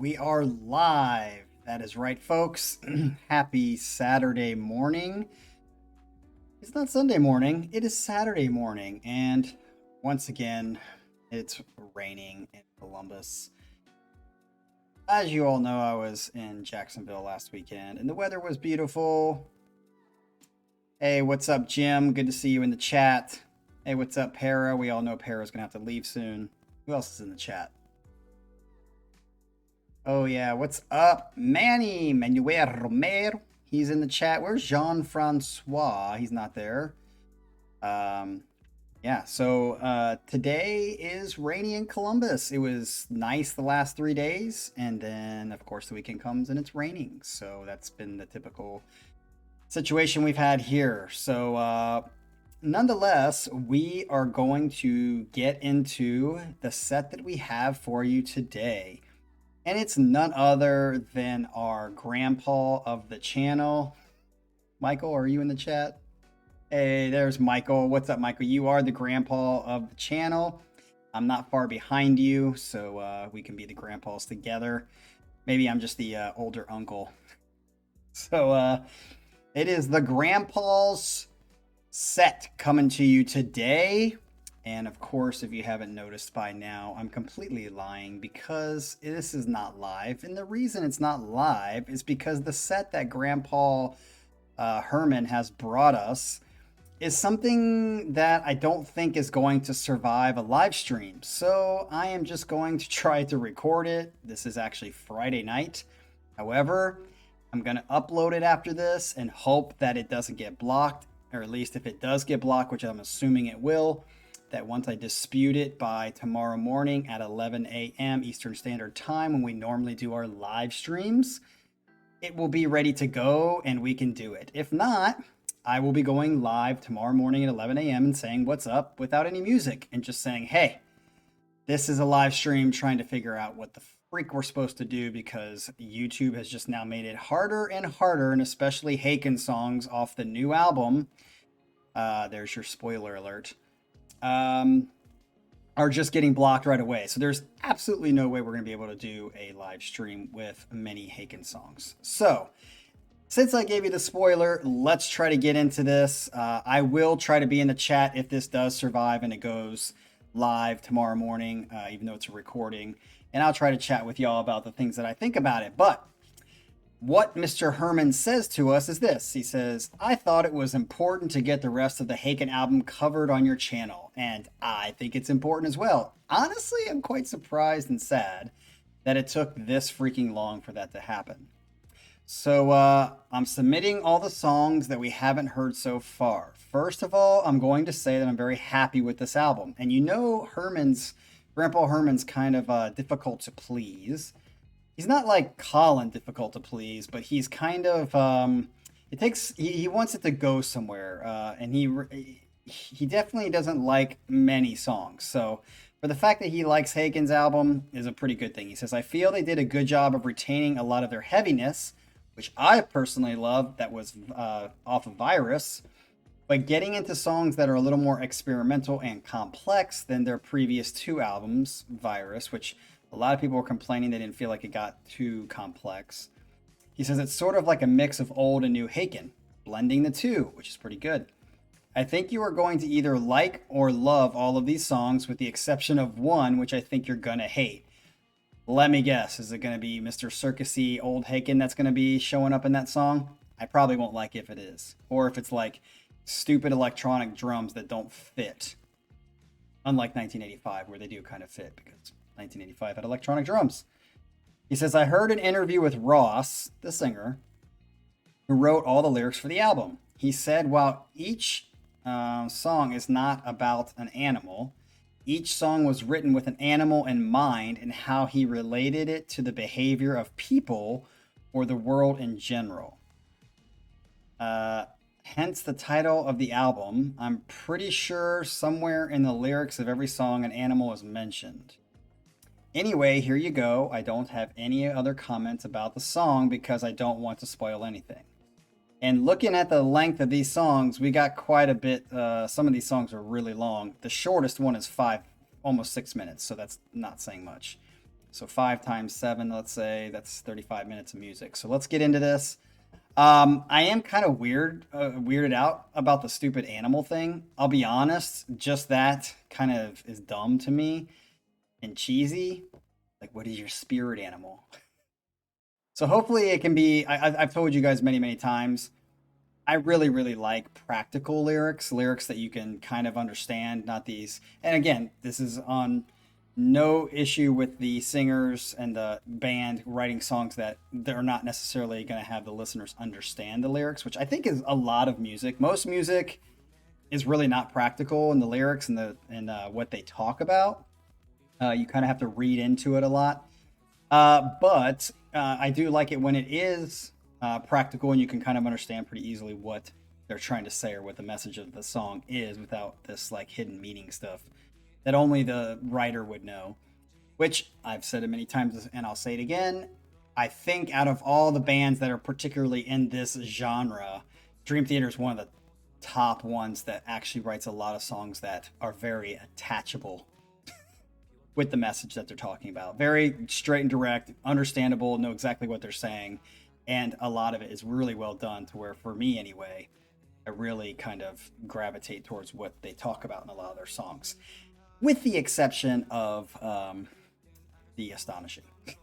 we are live. That is right, folks. Happy Saturday morning. It's not Sunday morning, it is Saturday morning. And once again, it's raining in Columbus. As you all know, I was in Jacksonville last weekend and the weather was beautiful. Hey, what's up, Jim? Good to see you in the chat. Hey, what's up, Para? We all know Para's going to have to leave soon. Who else is in the chat? Oh yeah, what's up, Manny Manuel Romero? He's in the chat. Where's Jean Francois? He's not there. Yeah. So today is rainy in Columbus. It was nice the last 3 days, and then of course the weekend comes and it's raining. So that's been the typical situation we've had here. So nonetheless, we are going to get into the set that we have for you today. And it's none other than our grandpa of the channel. Michael, are you in the chat? Hey, there's Michael. What's up, Michael? You are the grandpa of the channel. I'm not far behind you, so we can be the grandpas together. Maybe I'm just the older uncle. So it is the grandpa's set coming to you today. And of course, if you haven't noticed by now, I'm completely lying because this is not live. And the reason it's not live is because the set that Grandpa Herman has brought us is something that I don't think is going to survive a live stream. So I am just going to try to record it. This is actually Friday night. However, I'm going to upload it after this and hope that it doesn't get blocked, or at least if it does get blocked, which I'm assuming it will, that once I dispute it by tomorrow morning at 11 a.m. Eastern Standard Time, when we normally do our live streams, it will be ready to go and we can do it. If not, I will be going live tomorrow morning at 11 a.m. and saying what's up without any music and just saying, hey, this is a live stream trying to figure out what the freak we're supposed to do because YouTube has just now made it harder and harder, and especially Haken songs off the new album. There's your spoiler alert. Are just getting blocked right away. So there's absolutely no way we're going to be able to do a live stream with many Haken songs. So since I gave you the spoiler, let's try to get into this. I will try to be in the chat if this does survive and it goes live tomorrow morning, even though it's a recording. And I'll try to chat with y'all about the things that I think about it. But what Mr. Herman says to us is this. He says, I thought it was important to get the rest of the Haken album covered on your channel, and I think it's important as well. Honestly, I'm quite surprised and sad that it took this freaking long for that to happen. So I'm submitting all the songs that we haven't heard so far. First of all, I'm going to say that I'm very happy with this album. And you know Grandpa Herman's kind of difficult to please. He's not like Colin difficult to please, but he's kind of he wants it to go somewhere, and he definitely doesn't like many songs. So for the fact that he likes Haken's album is a pretty good thing. He says, I feel they did a good job of retaining a lot of their heaviness, which I personally love, that was off of Virus, but getting into songs that are a little more experimental and complex than their previous two albums, Virus, which a lot of people were complaining they didn't feel like it got too complex. He says it's sort of like a mix of old and new Haken, blending the two, which is pretty good. I think you are going to either like or love all of these songs with the exception of one, which I think you're going to hate. Let me guess, is it going to be Mr. Circusy Old Haken that's going to be showing up in that song? I probably won't like it if it is. Or if it's like stupid electronic drums that don't fit. Unlike 1985, where they do kind of fit because 1985 had electronic drums. He says, I heard an interview with Ross, the singer, who wrote all the lyrics for the album. He said, while each song is not about an animal, each song was written with an animal in mind and how he related it to the behavior of people or the world in general. Hence the title of the album. I'm pretty sure somewhere in the lyrics of every song an animal is mentioned. Anyway, here you go. I don't have any other comments about the song because I don't want to spoil anything. And looking at the length of these songs, we got quite a bit. Some of these songs are really long. The shortest one is almost 6 minutes, so that's not saying much. So 5 times 7, let's say, that's 35 minutes of music. So let's get into this. I am kind of weirded out about the stupid animal thing. I'll be honest, just that kind of is dumb to me and cheesy. Like, what is your spirit animal? So hopefully it can be. I've told you guys many, many times. I really, really like practical lyrics that you can kind of understand, not these. And again, this is on no issue with the singers and the band writing songs that they're not necessarily going to have the listeners understand the lyrics, which I think is a lot of music. Most music is really not practical in the lyrics and what they talk about. You kind of have to read into it a lot. But I do like it when it is practical and you can kind of understand pretty easily what they're trying to say or what the message of the song is without this like hidden meaning stuff that only the writer would know, which I've said it many times and I'll say it again. I think out of all the bands that are particularly in this genre, Dream Theater is one of the top ones that actually writes a lot of songs that are very attachable with the message that they're talking about. Very straight and direct, understandable, know exactly what they're saying. And a lot of it is really well done to where, for me anyway, I really kind of gravitate towards what they talk about in a lot of their songs. With the exception of The Astonishing. I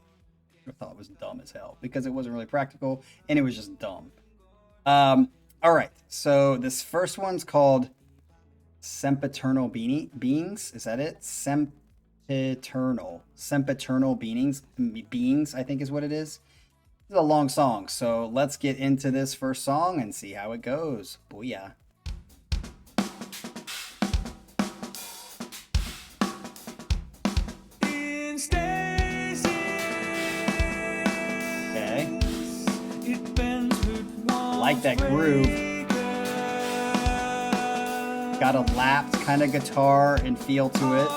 thought it was dumb as hell because it wasn't really practical and it was just dumb. All right, so this first one's called Sempiternal Beings. Is that it? Sempiternal Beings, I think is what it is. This is a long song, so let's get into this first song and see how it goes. Booyah. Okay. Like that groove. Got a lapped kind of guitar and feel to it.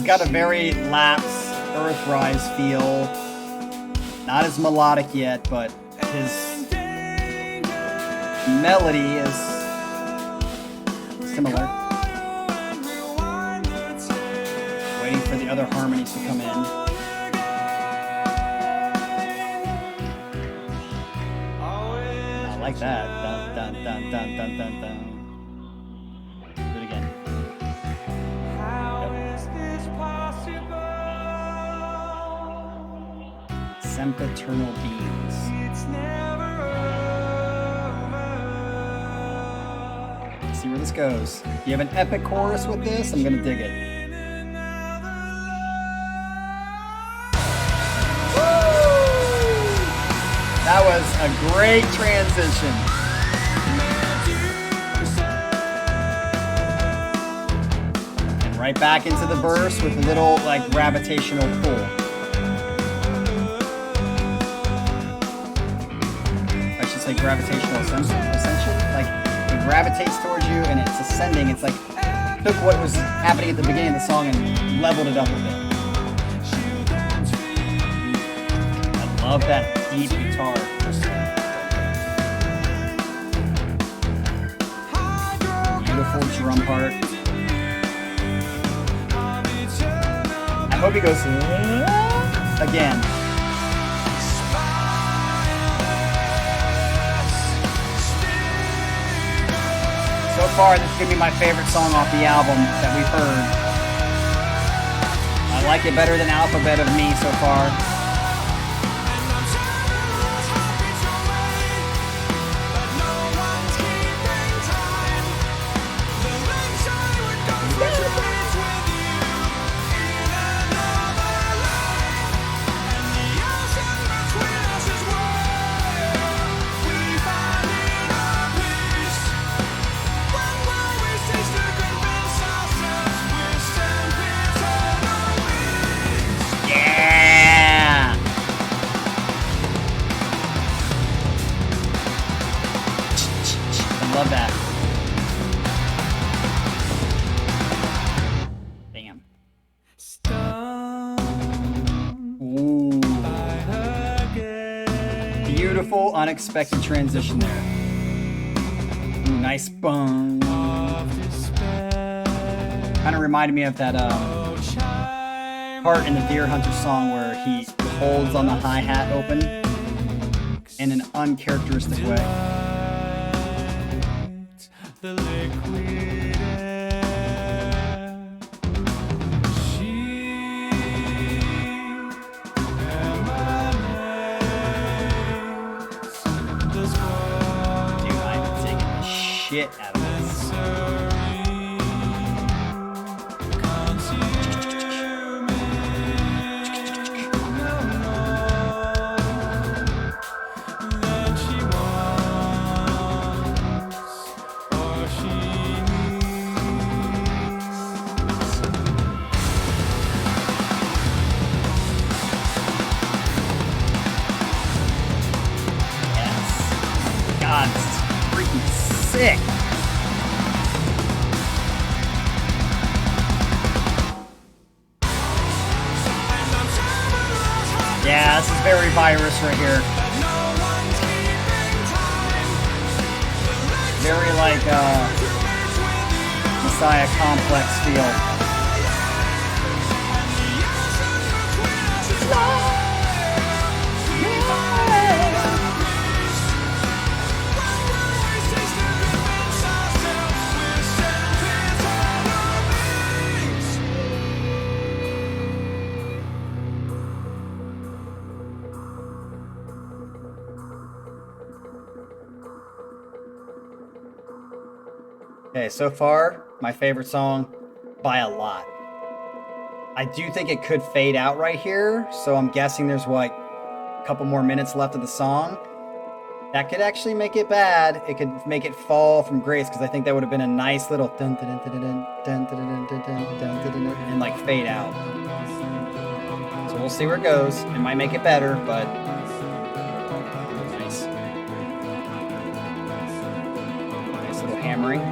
Got a very lapsed Earthrise feel. Not as melodic yet, but his melody is similar. Waiting for the other harmonies to come in. I like that. Dun, dun, dun, dun, dun, dun, dun. Sempiternal Beings. See where this goes. You have an epic chorus with this? I'm gonna dig it. Woo! That was a great transition. And right back into the verse with a little like gravitational pull. Like gravitational ascension, like it gravitates towards you and it's ascending. It's like took what was happening at the beginning of the song and leveled it up a bit. I love that deep guitar. Beautiful drum part. I hope he goes again. So far, this is going to be my favorite song off the album that we've heard. I like it better than Alphabet of Me so far. Love that. Beautiful, unexpected transition there. Ooh, nice bung. Kind of reminded me of that part in the Deer Hunter song where he holds on the hi-hat open in an uncharacteristic way. The liquid air. She emanates. Dude, I'm taking the shit out of this. God, this is freaking sick. Yeah, this is very virus right here. Very like Messiah Complex feel. Okay, so far, my favorite song by a lot. I do think it could fade out right here, so I'm guessing there's what, a couple more minutes left of the song. That could actually make it bad. It could make it fall from grace, because I think that would have been a nice little dun dun dun dun dun dun dun dun dun and like fade out. So we'll see where it goes. It might make it better, but nice. Nice little hammering.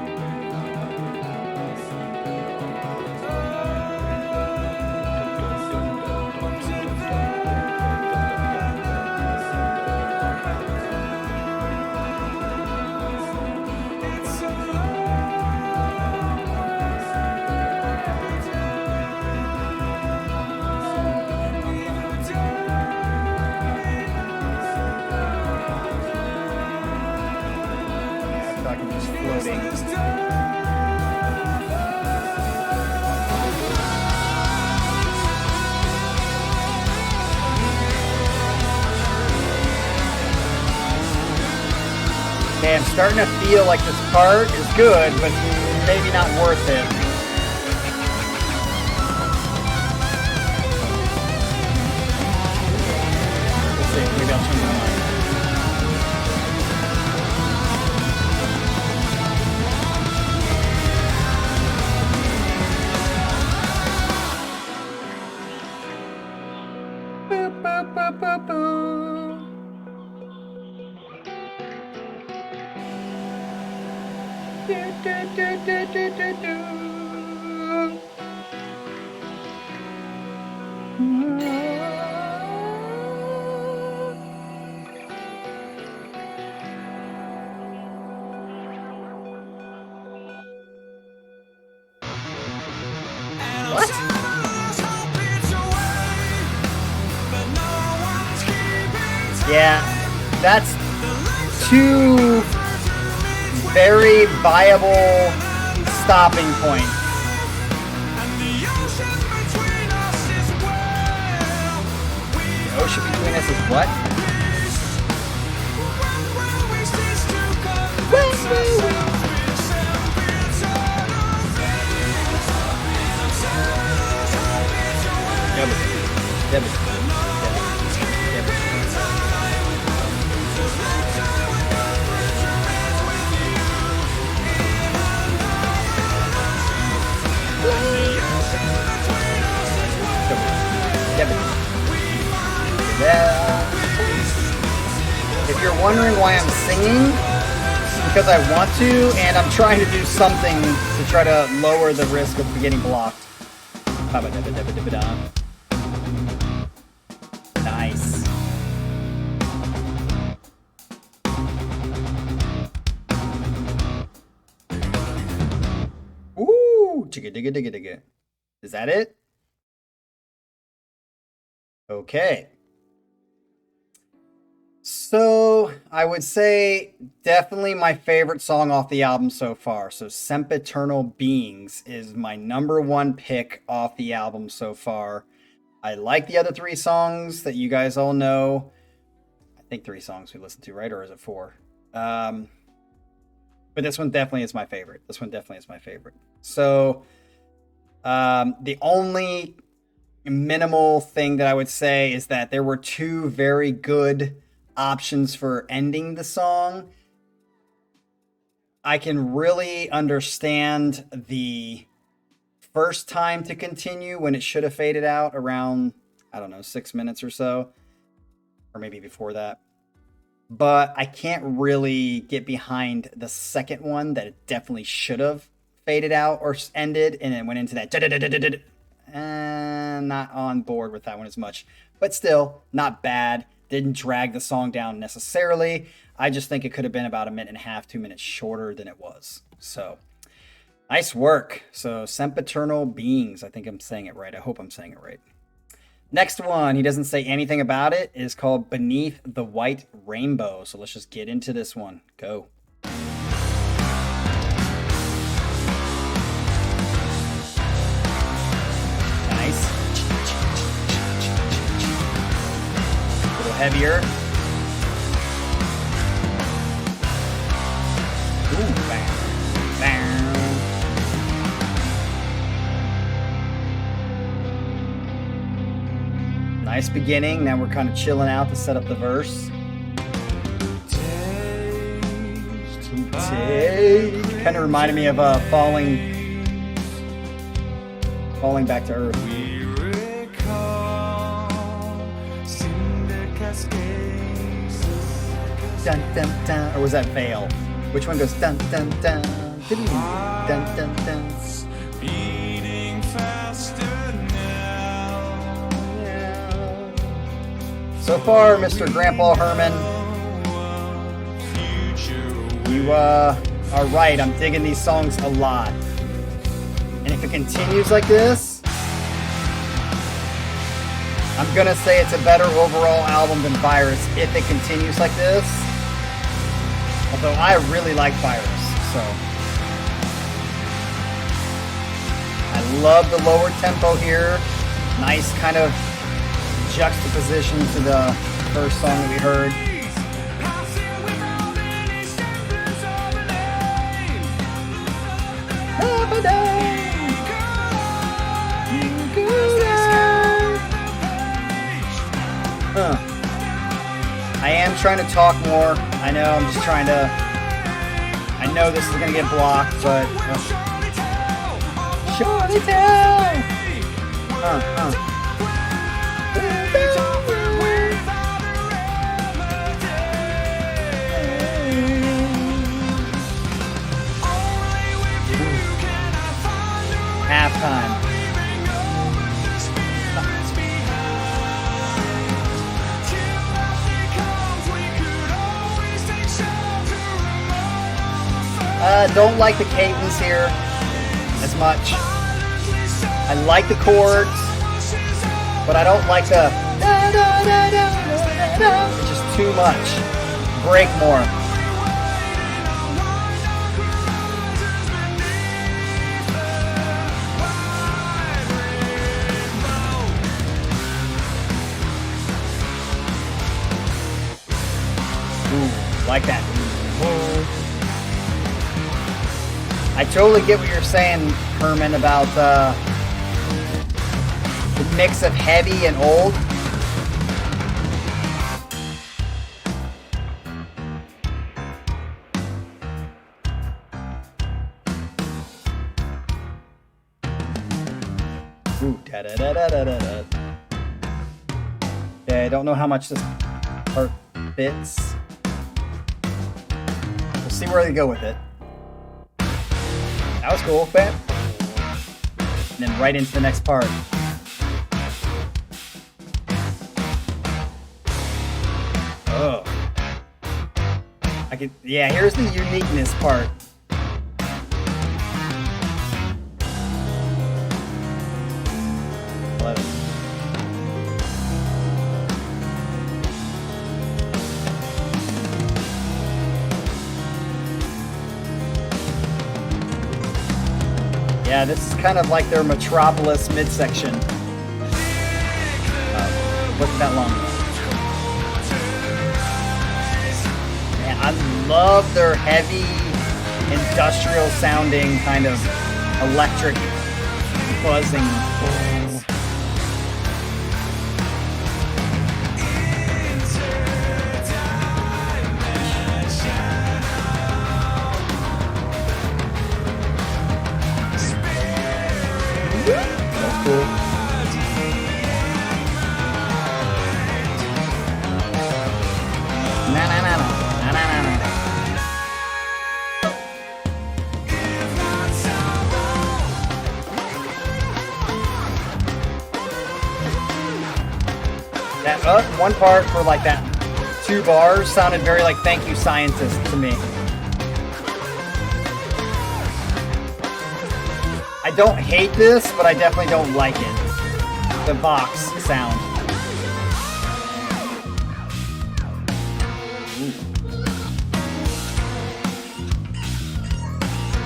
Okay, I'm starting to feel like this part is good, but maybe not worth it. We'll see. Maybe I'll change my mind. Boop, boop, boop, boop, boop. What? Yeah, that's two very viable stopping points. The ocean between us is what? If you're wondering why I'm singing, it's because I want to, and I'm trying to do something to try to lower the risk of getting blocked. Nice. chicka digga digga digga. Is that it? Okay. So I would say definitely my favorite song off the album so far. So Sempiternal Beings is my #1 pick off the album so far. I like the other 3 songs that you guys all know. I think 3 songs we listened to, right? Or is it 4? But this one definitely is my favorite. So the only minimal thing that I would say is that there were 2 very good options for ending the song. I can really understand the first time to continue when it should have faded out around, I don't know, 6 minutes or so, or maybe before that. But I can't really get behind the second one that it definitely should have faded out or ended, and it went into that. Not on board with that one as much, but still not bad. Didn't drag the song down necessarily. I just think it could have been about 1.5, 2 minutes shorter than it was. So nice work. So Sempiternal Beings. I think I'm saying it right. I hope I'm saying it right. Next one, he doesn't say anything about it, is called Beneath the White Rainbow. So let's just get into this one. Go. Nice. A little heavier. Ooh, bang, bang. Nice beginning. Now we're kind of chilling out to set up the verse. Kind of reminded me of falling back to earth. Dun dun dun. Or was that Veil? Which one goes dun dun dun dun dun dun dun? Beating faster. So far, Mr. Grandpa Herman, you are right. I'm digging these songs a lot. And if it continues like this, I'm going to say it's a better overall album than Virus if it continues like this. Although I really like Virus, so. I love the lower tempo here. Nice kind of juxtaposition to the first song that we heard. I am trying to talk more. I know I'm just trying to. I know this is gonna get blocked, but Shorty tell. Halftime. Don't like the cadence here as much. I like the chords, but I don't like the. It's just too much. Break more. Ooh, like that. I totally get what you're saying, Herman, about the mix of heavy and old. Ooh, da da da da da da. Okay, I don't know how much this part fits. We'll see where they go with it. That was cool, bam. And then right into the next part. Oh. Yeah, here's the uniqueness part. Yeah, this is kind of like their Metropolis midsection. What's that long? Man, I love their heavy, industrial sounding kind of electric buzzing. That's cool. Na na na na na na na. That one part for like that 2 bars sounded very like "Thank You, Scientist" to me. I don't hate this, but I definitely don't like it. The Vox sound.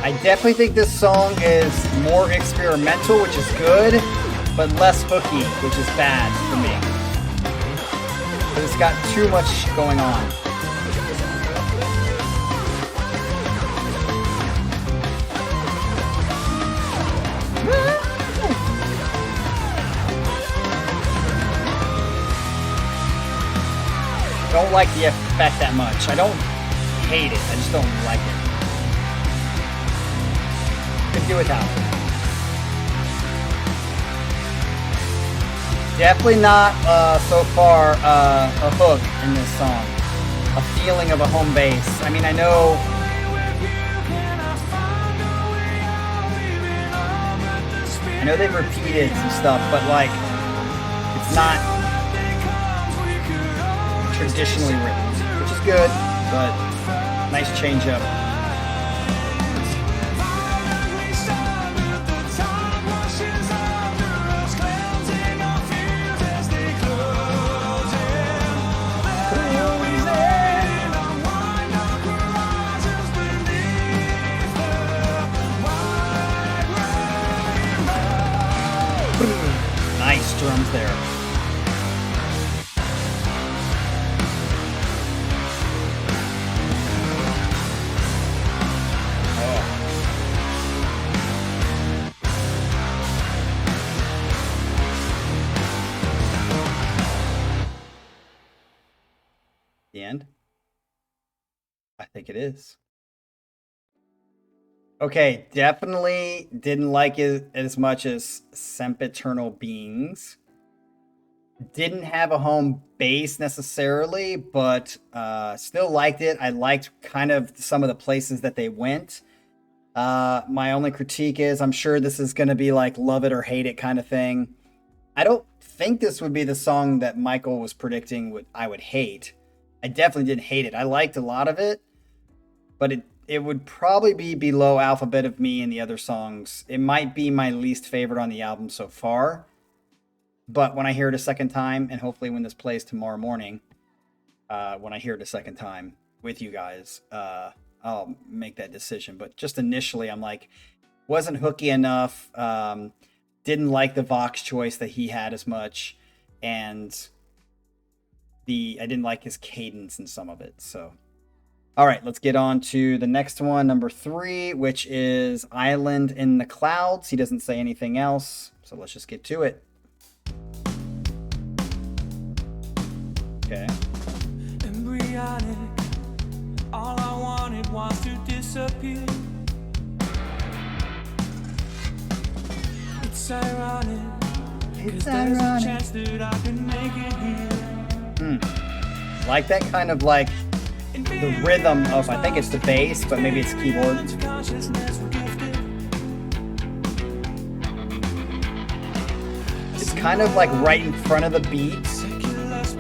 I definitely think this song is more experimental, which is good, but less hooky, which is bad for me. But it's got too much going on. Don't like the effect that much. I don't hate it, I just don't like it. Could do without it. Definitely not so far a hook in this song. A feeling of a home base. I mean, I know they've repeated some stuff, but like it's not traditionally written, which is good, but nice change up. Nice drums there. The end? I think it is. Okay, definitely didn't like it as much as Sempiternal Beings. Didn't have a home base necessarily, but still liked it. I liked kind of some of the places that they went. My only critique is I'm sure this is going to be like love it or hate it kind of thing. I don't think this would be the song that Michael was predicting I would hate. I definitely didn't hate it. I liked a lot of it, but it would probably be below Alphabet of Me and the other songs. It might be my least favorite on the album so far. But when I hear it a second time, and hopefully when this plays tomorrow morning, when I hear it a second time with you guys, I'll make that decision. But just initially, I'm like, wasn't hooky enough. Didn't like the Vox choice that he had as much. And I didn't like his cadence in some of it. So, all right, let's get on to the next one, number 3, which is Island in the Clouds. He doesn't say anything else. So let's just get to it. Okay. Embryonic, all I wanted was to disappear. It's ironic, It's there's ironic. a chance that I can make it here. Like that kind of like the rhythm of, I think it's the bass, but maybe it's keyboard. It's kind of like right in front of the beat.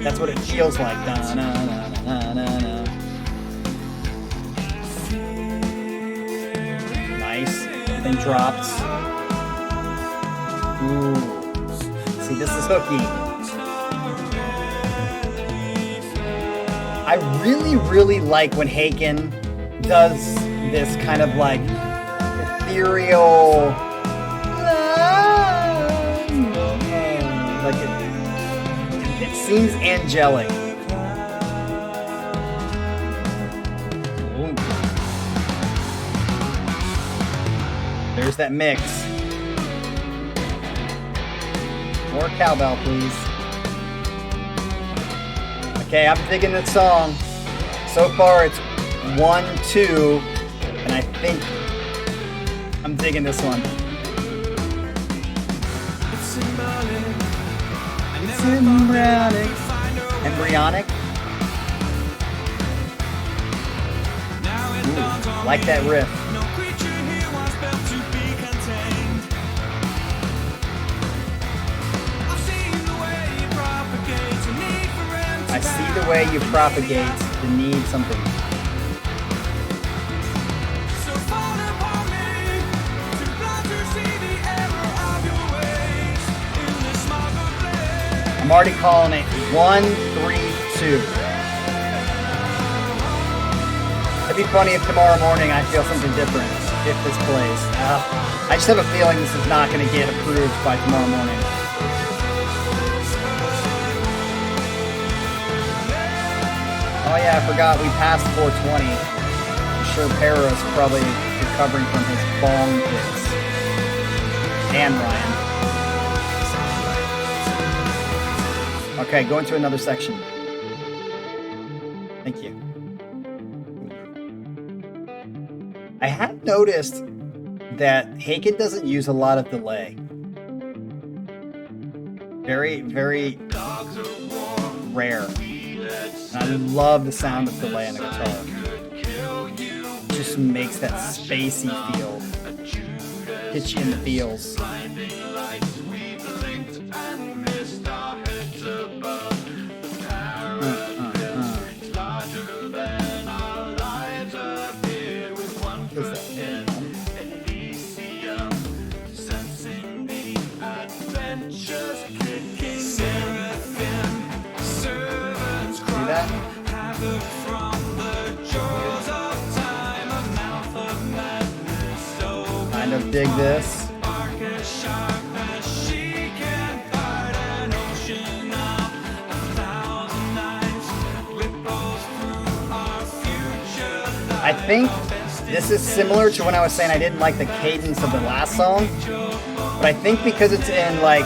That's what it feels like. Da, na, na, na, na, na. Nice. Then drops. Ooh. See, this is hooky. I really, really like when Haken does this kind of like ethereal seems angelic. Ooh. There's that mix. More cowbell, please. Okay, I'm digging this song. So far, it's 1, 2, and I think I'm digging this one. It's embryonic. Embryonic? Ooh, like that riff. I see the way you propagate the need something. I'm already calling it 1, 3, 2. It'd be funny if tomorrow morning I feel something different if this plays. I just have a feeling this is not going to get approved by tomorrow morning. Oh yeah, I forgot we passed 420. I'm sure Perra's probably recovering from his bong hits. And Ryan. Okay, going to another section. Thank you. I have noticed that Haken doesn't use a lot of delay. Very, very rare. And I love the sound of delay on the guitar. It just makes that spacey feel. Hits you in the feels. Kind of dig this. I think this is similar to when I was saying I didn't like the cadence of the last song, but I think because it's in like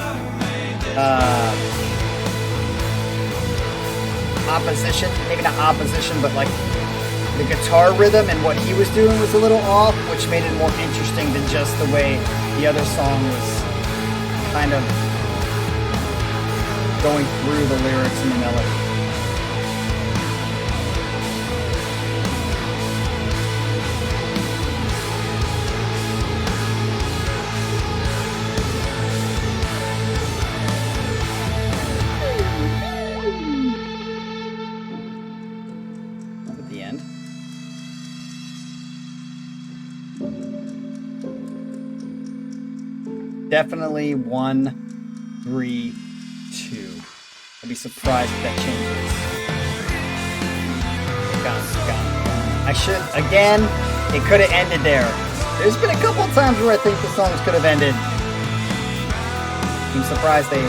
opposition, maybe not opposition, but like the guitar rhythm and what he was doing was a little off, which made it more interesting than just the way the other song was kind of going through the lyrics and the melody. Definitely 1, 3, 2. I'd be surprised if that changes. I should, again, it could have ended there. There's been a couple of times where I think the songs could have ended. I'm surprised they...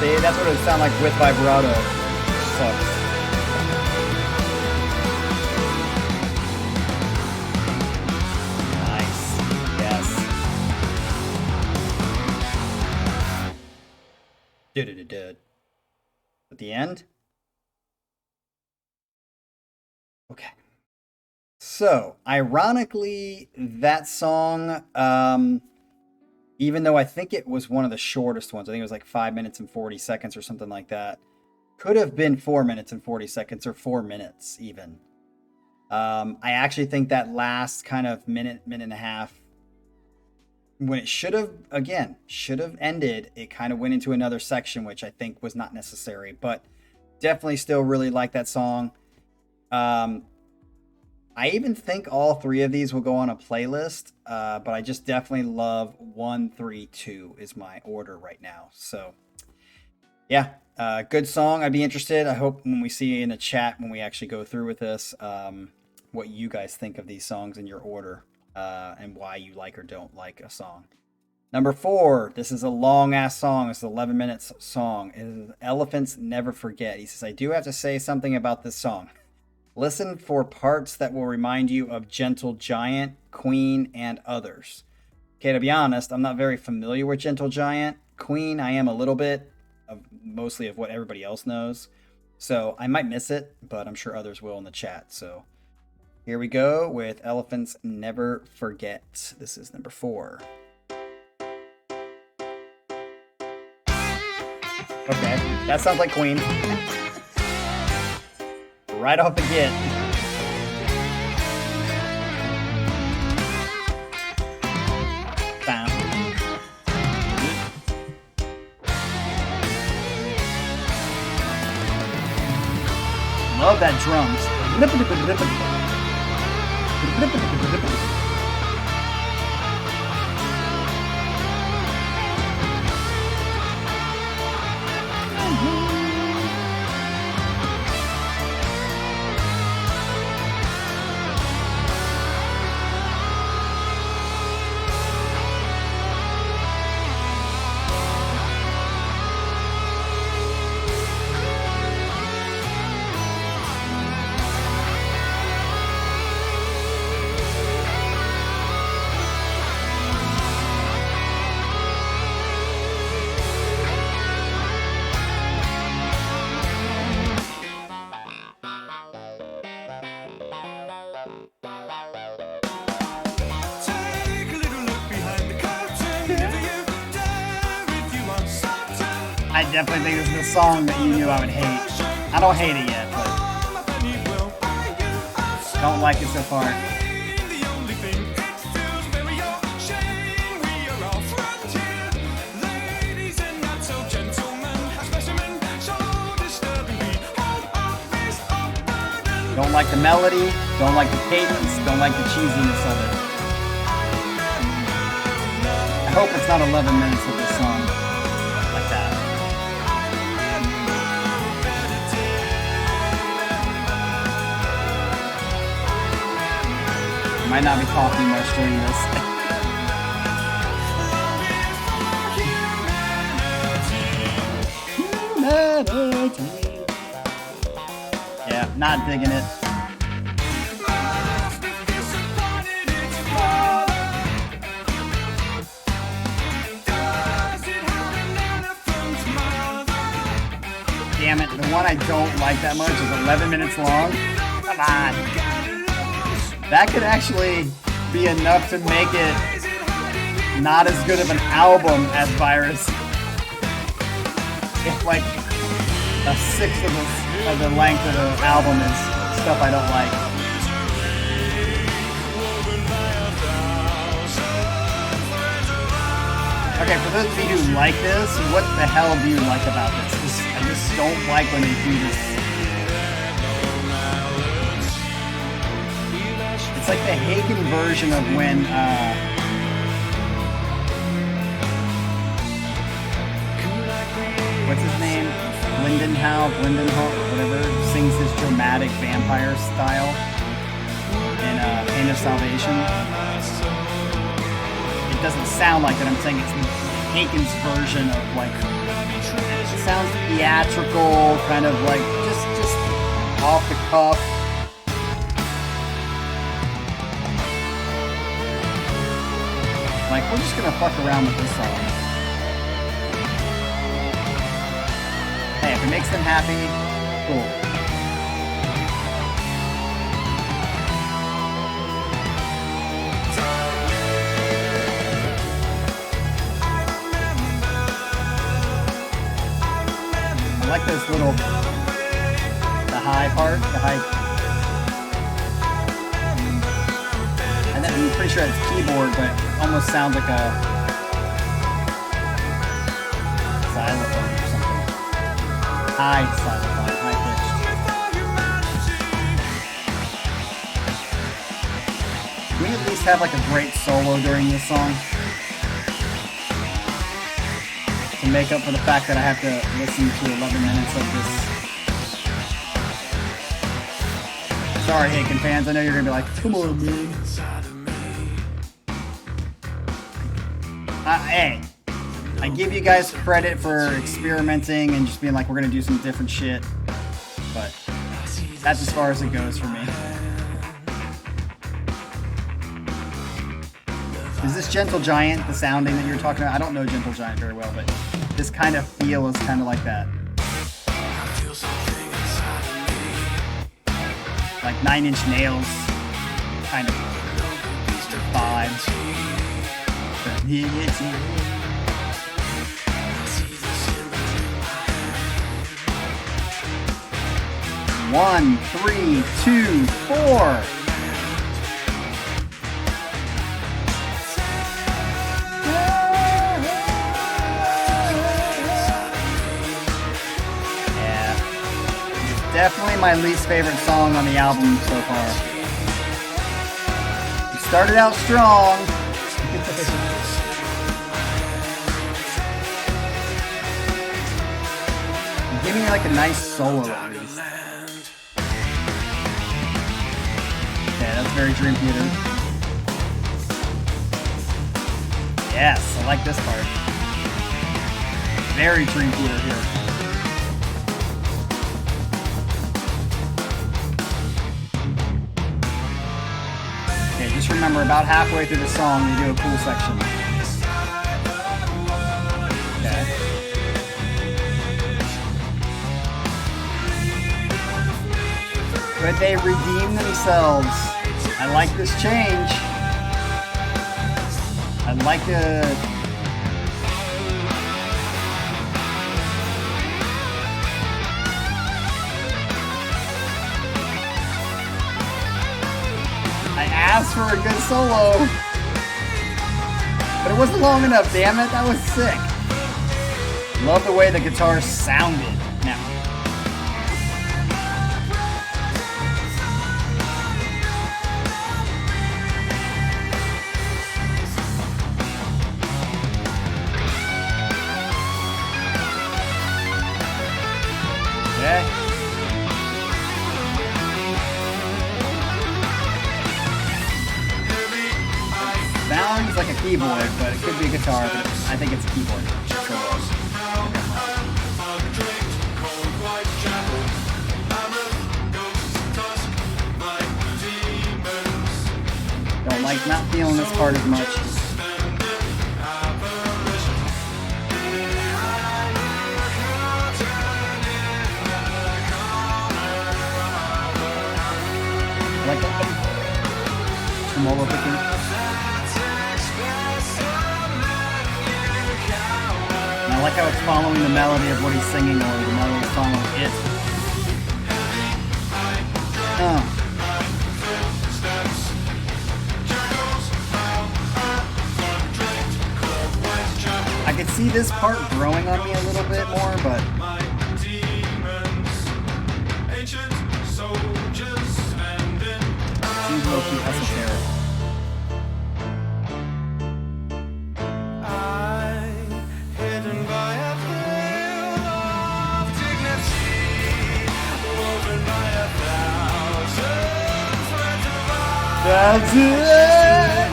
See, that's what it would sound like with vibrato. Sucks. Nice. Yes. Did. At the end? Okay. So, ironically, that song, even though I think it was one of the shortest ones, I think it was like 5 minutes and 40 seconds or something like that, could have been 4 minutes and 40 seconds or 4 minutes even. I actually think that last kind of minute and a half, when it should have ended, it kind of went into another section, which I think was not necessary, but definitely still really like that song. I even think all three of these will go on a playlist, but I just definitely love 1, 3, 2 is my order right now. So yeah, good song. I'd be interested. I hope when we see in the chat, when we actually go through with this, what you guys think of these songs in your order, and why you like or don't like a song. Number 4, this is a long ass song. It's an 11 minutes song. It is Elephants Never Forget. He says, I do have to say something about this song. Listen for parts that will remind you of Gentle Giant, Queen, and others. Okay, to be honest, I'm not very familiar with Gentle Giant. Queen, I am a little bit, mostly of what everybody else knows. So I might miss it, but I'm sure others will in the chat. So here we go with Elephants Never Forget. This is number 4. Okay, that sounds like Queen. Right off the get. Bam. Love that drums. I definitely think this is a song that you knew I would hate. I don't hate it yet, but don't like it so far. Don't like the melody, don't like the cadence, don't like the cheesiness of it. I hope it's not 11 minutes of this song like that. I might not be talking much during this. Yeah, not digging it. Damn it, the one I don't like that much is 11 minutes long. Come on. That could actually be enough to make it not as good of an album as Virus. If like a sixth of the length of the album is stuff I don't like. Okay, for those of you who like this, what the hell do you like about this? I just don't like when they do this. It's like the Haken version of when what's his name? Lindenhoff, whatever, sings his dramatic vampire style in Pain of Salvation. It doesn't sound like that. I'm saying it's Haken's version of like, it sounds theatrical, kind of like just off the cuff. Like, we're just gonna fuck around with this song. Hey, if it makes them happy, cool. I like this little, the high part, the high. I'm pretty sure it's keyboard, but it almost sounds like a xylophone or something. High xylophone, high pitched. Can we at least have like a great solo during this song? To make up for the fact that I have to listen to 11 minutes of this. Sorry, Haken fans, I know you're gonna be like, come on, man. Hey, I give you guys credit for experimenting and just being like, we're gonna do some different shit, but that's as far as it goes for me. Is this Gentle Giant, the sounding that you're talking about? I don't know Gentle Giant very well, but this kind of feel is kind of like that. Like 9 Inch Nails kind of vibes. One, 3, 2, 4. Definitely my least favorite song on the album so far. It started out strong. Give me like a nice solo at least. Okay, that's very Dream Theater. Yes, I like this part. Very Dream Theater here. Just remember, about halfway through the song, you do a cool section. Okay. Could they redeem themselves? I like this change. I'd like to... asked for a good solo, but it wasn't long enough, damn it. That was sick. Love the way the guitar sounded now. Okay. Sounds like a keyboard, but it could be a guitar, but I think it's a keyboard. Don't like not feeling this part as much. Like that tremolo picking. I like how it's following the melody of what he's singing, or the melody is following it. I could see this part growing on me a little bit more, but seems low-key esoteric. That's it!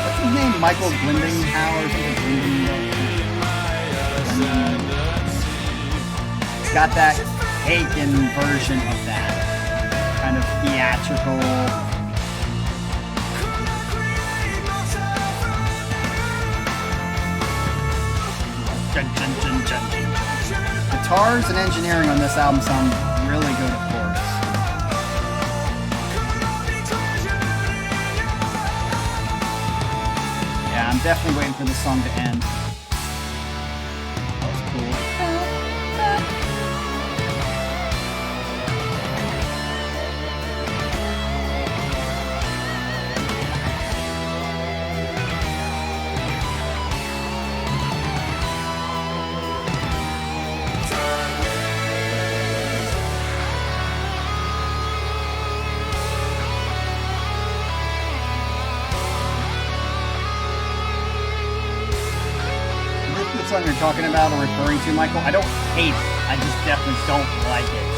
What's his name? Michael Glendinghauer or something? It's got that Haken version of that. Kind of theatrical. Guitars and engineering on this album sound really good, of course. I'm definitely waiting for this song to end. That was cool. song you're talking about or referring to, Michael. I don't hate it. I just definitely don't like it.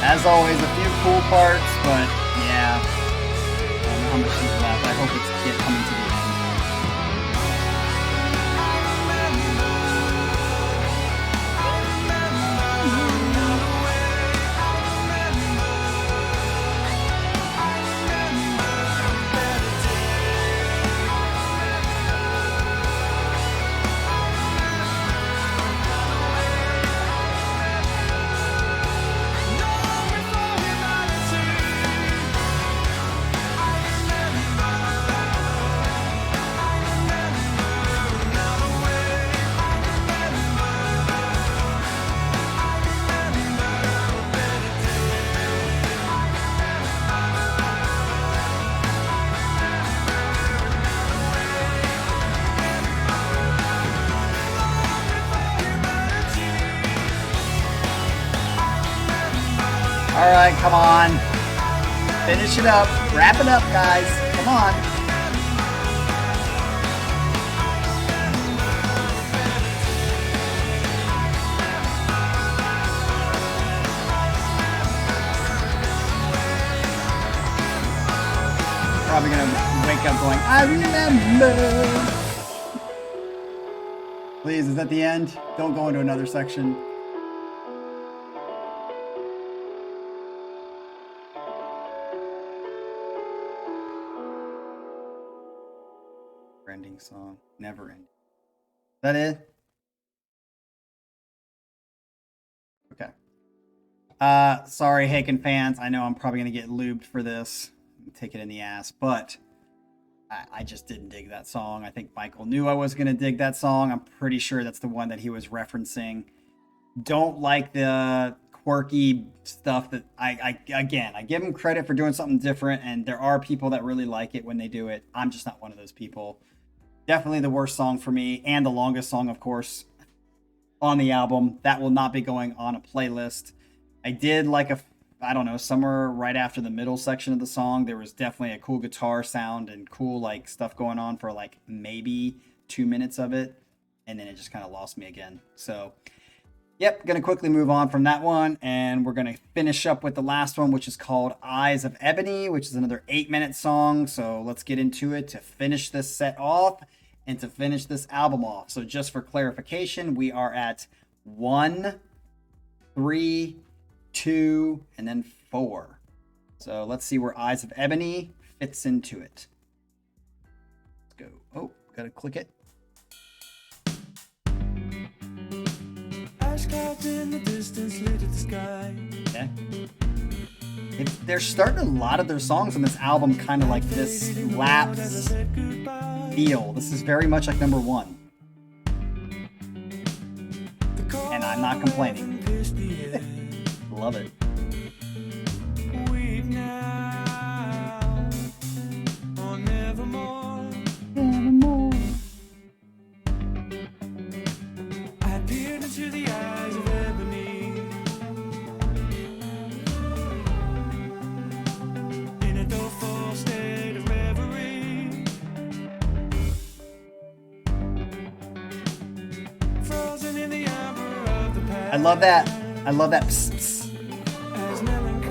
As always, a few cool parts, but yeah. I don't know how much is left. I hope it's coming to the end. All right, come on. Finish it up. Wrap it up, guys. Come on. Probably gonna wake up going, I remember. Please, is that the end? Don't go into another section. Ending song, never ending. Is that it? Okay. Sorry, Haken fans. I know I'm probably gonna get lubed for this. Take it in the ass, but I just didn't dig that song. I think Michael knew I was gonna dig that song. I'm pretty sure that's the one that he was referencing. Don't like the quirky stuff that I give him credit for doing something different, and there are people that really like it when they do it. I'm just not one of those people. Definitely the worst song for me, and the longest song, of course, on the album. That will not be going on a playlist. I did like somewhere right after the middle section of the song, there was definitely a cool guitar sound and cool like stuff going on for like maybe 2 minutes of it, and then it just kind of lost me again. So yep, gonna quickly move on from that one, and we're gonna finish up with the last one, which is called Eyes of Ebony, which is another 8-minute song. So let's get into it to finish this set off and to finish this album off. So just for clarification, we are at 1, 3, 2, and then 4. So let's see where Eyes of Ebony fits into it. Let's go. Oh, gotta click it. In the distance, lit the sky. Okay. They're starting a lot of their songs on this album kind of like this lapse feel. This is very much like number 1. And I'm not complaining. Love it. Weep now or nevermore. Nevermore. I peered into the eyes of ebony, in a doleful state of reverie, frozen in the amber of the past. I love that. I love that. Psst, psst. As melancholy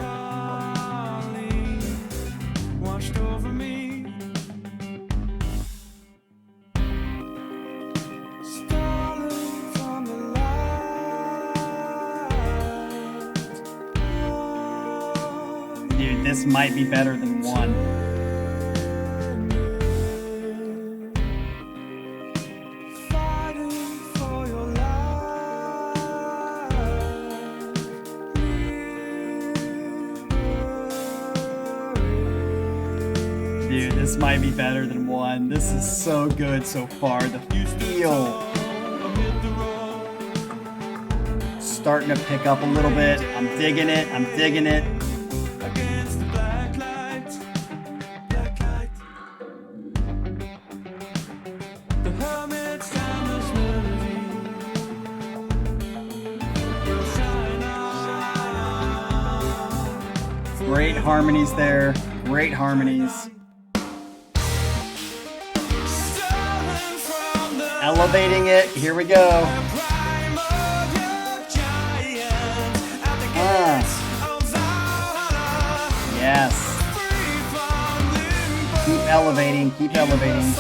washed over me, stolen from the light. Dude, this might be better than 1. Fighting for your Dude, this might be better than 1. This is so good so far. The feel starting to pick up a little bit. I'm digging it. I'm digging it. against the black light, black light. The hermit's timeless melody will shine on. Great harmonies there. Great harmonies. Stolen from Elevating it. Here we go. Yes. Keep elevating. Keep elevating.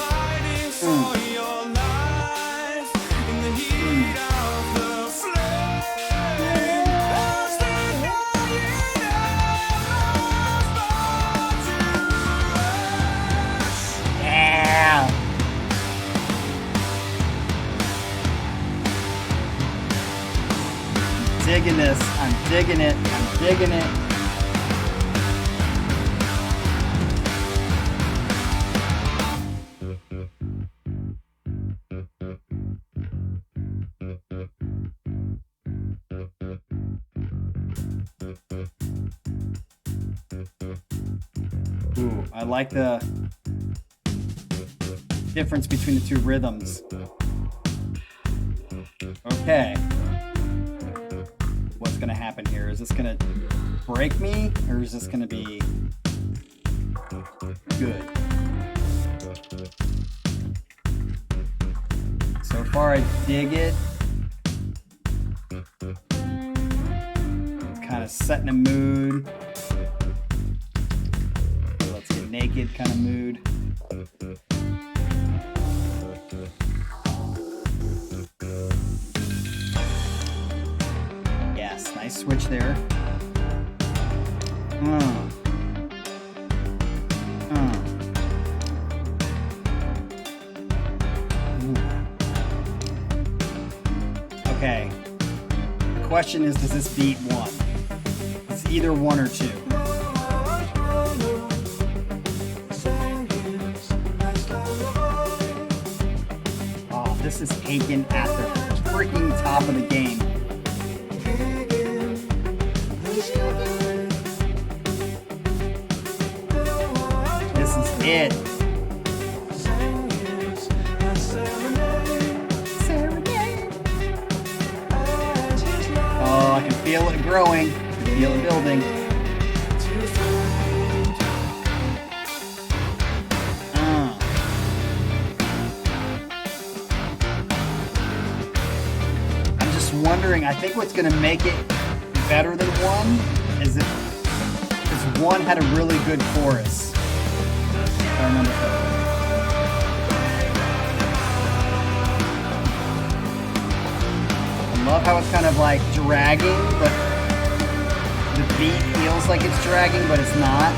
Yeah. Digging this. I'm digging it. I'm digging it. Ooh, I like the difference between the two rhythms. Okay. What's gonna happen here? Is this gonna break me, or is this gonna be good? So far, I dig it. It's kind of setting a mood. Let's get naked kind of mood. Yes, nice switch there. Okay. The question is, does this beat one? It's either one or two. Oh, this is Haken at the freaking top of the game. This is it. Oh, I can feel it growing. I can feel it building. I'm just wondering, I think what's going to make it better than one is because one had a really good chorus. If I remember correctly. I love how it's kind of like dragging, but the beat feels like it's dragging, but it's not.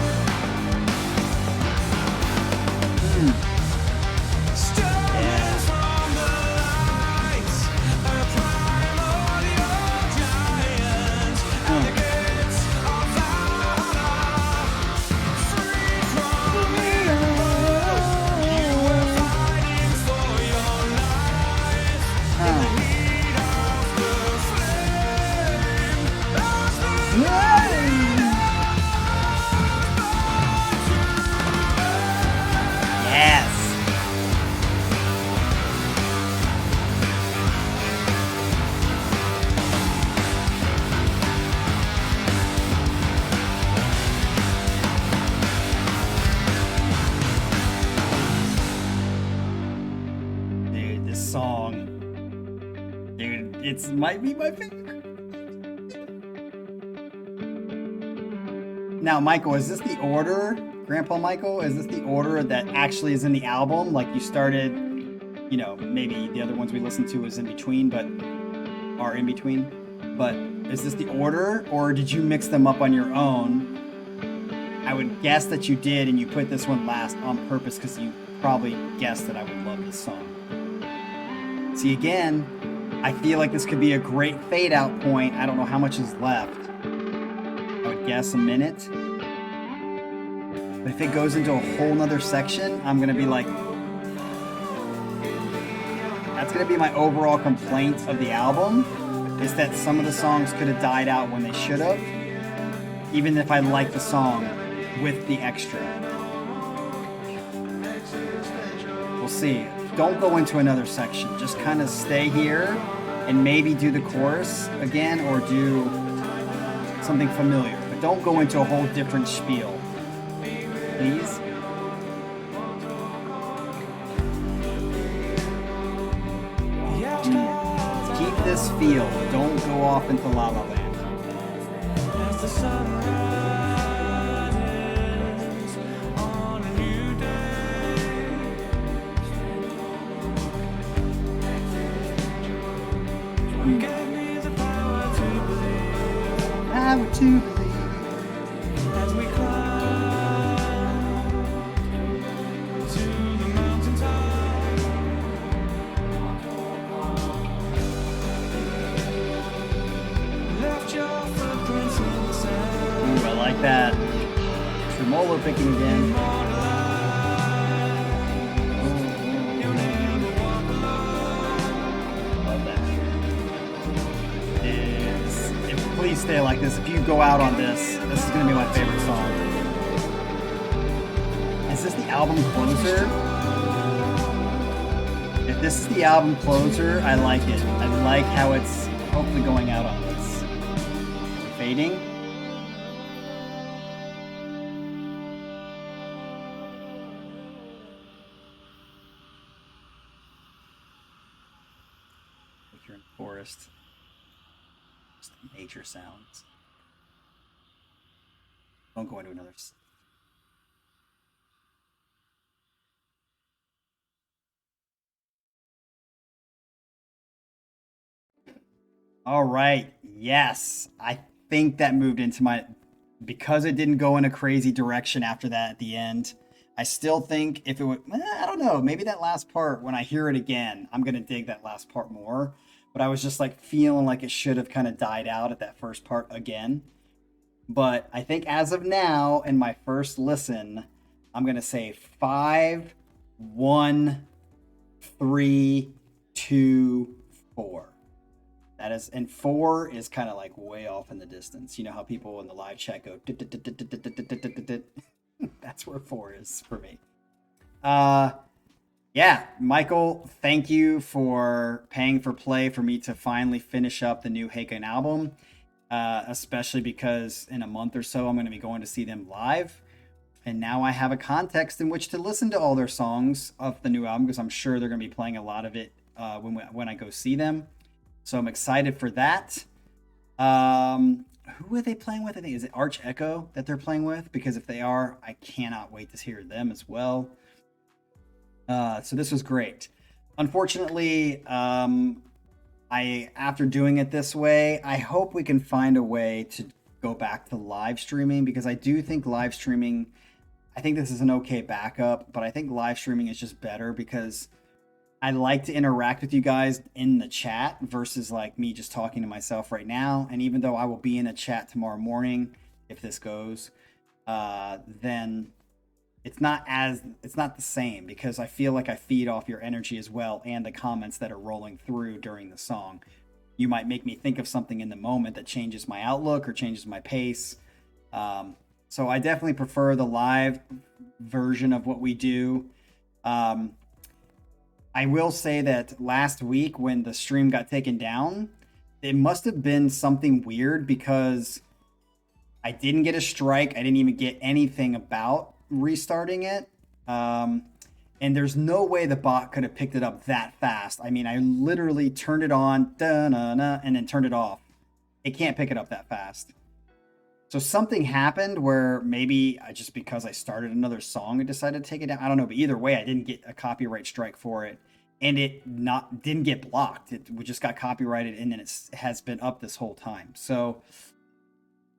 Song, dude, it might be my favorite. Now, Michael, is this the order, Grandpa Michael? Is this the order that actually is in the album? Like you started, you know, maybe the other ones we listened to was in between, but are in between. But is this the order, or did you mix them up on your own? I would guess that you did, and you put this one last on purpose because you probably guessed that I would love this song. See, again, I feel like this could be a great fade out point. I don't know how much is left. I would guess a minute. But if it goes into a whole nother section, I'm going to be like... That's going to be my overall complaint of the album, is that some of the songs could have died out when they should have, even if I like the song with the extra. We'll see. Don't go into another section. Just kind of stay here and maybe do the chorus again or do something familiar. But don't go into a whole different spiel. Please? this feel. Don't go off into La La Land. As the sun rises on a new day, you gave me the power to believe Power to believe. as we climb to the mountaintop. Left your footprints in the sand. Ooh, I like that. Tremolo picking again. Love that. Please stay like this. If you go out on this, this is going to be my favorite song. Is this the album closer? If this is the album closer, I like it. I like how it's hopefully going out on this. Fading. If you're in the forest, just nature sounds. Don't go into another. All right. Yes. I think that moved into my, because it didn't go in a crazy direction after that at the end. I still think if it would, I don't know, maybe that last part, when I hear it again, I'm going to dig that last part more. But I was just like feeling like it should have kind of died out at that first part again. But I think as of now, in my first listen, I'm going to say 5, 1, 3, 2, 4. That is, and 4 is kind of like way off in the distance. You know how people in the live chat go, that's where 4 is for me. Yeah, Michael, thank you for paying for play for me to finally finish up the new Haken album, especially because in a month or so I'm going to be going to see them live. And now I have a context in which to listen to all their songs of the new album, because I'm sure they're going to be playing a lot of it when I go see them. So I'm excited for that. Who are they playing with? I think, is it Arch Echo that they're playing with? Because if they are, I cannot wait to hear them as well. So this was great. Unfortunately, after doing it this way, I hope we can find a way to go back to live streaming, because I do think live streaming, I think this is an okay backup, but I think live streaming is just better because I like to interact with you guys in the chat versus like me just talking to myself right now. And even though I will be in a chat tomorrow morning, if this goes, then it's not the same, because I feel like I feed off your energy as well and the comments that are rolling through during the song. You might make me think of something in the moment that changes my outlook or changes my pace. So I definitely prefer the live version of what we do. I will say that last week when the stream got taken down, it must have been something weird, because I didn't get a strike. I didn't even get anything about restarting it. And there's no way the bot could have picked it up that fast. I mean, I literally turned it on, and then turned it off. It can't pick it up that fast. So something happened where maybe just because I started another song, I decided to take it down. I don't know, but either way, I didn't get a copyright strike for it, and it didn't get blocked. It just got copyrighted, and then it has been up this whole time. So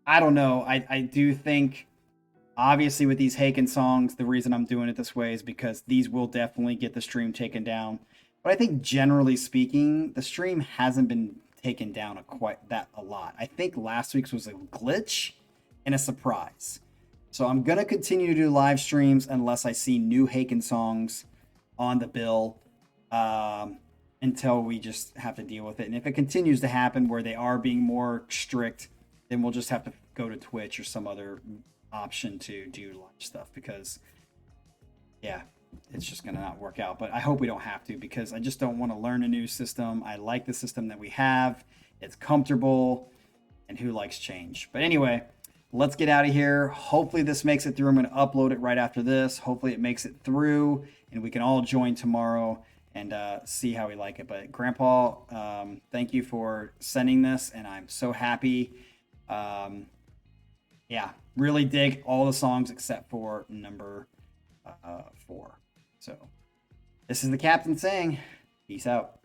I don't know. I do think, obviously, with these Haken songs, the reason I'm doing it this way is because these will definitely get the stream taken down. But I think generally speaking, the stream hasn't been taken down a lot. I think last week's was a glitch and a surprise. So I'm going to continue to do live streams unless I see new Haken songs on the bill, until we just have to deal with it. And if it continues to happen where they are being more strict, then we'll just have to go to Twitch or some other option to do live stuff, because yeah, it's just going to not work out. But I hope we don't have to, because I just don't want to learn a new system. I like the system that we have. It's comfortable, and who likes change? But anyway, let's get out of here. Hopefully this makes it through. I'm going to upload it right after this. Hopefully it makes it through and we can all join tomorrow and see how we like it. But Grandpa, thank you for sending this, and I'm so happy. Yeah, really dig all the songs except for number 4. So this is the captain saying, peace out.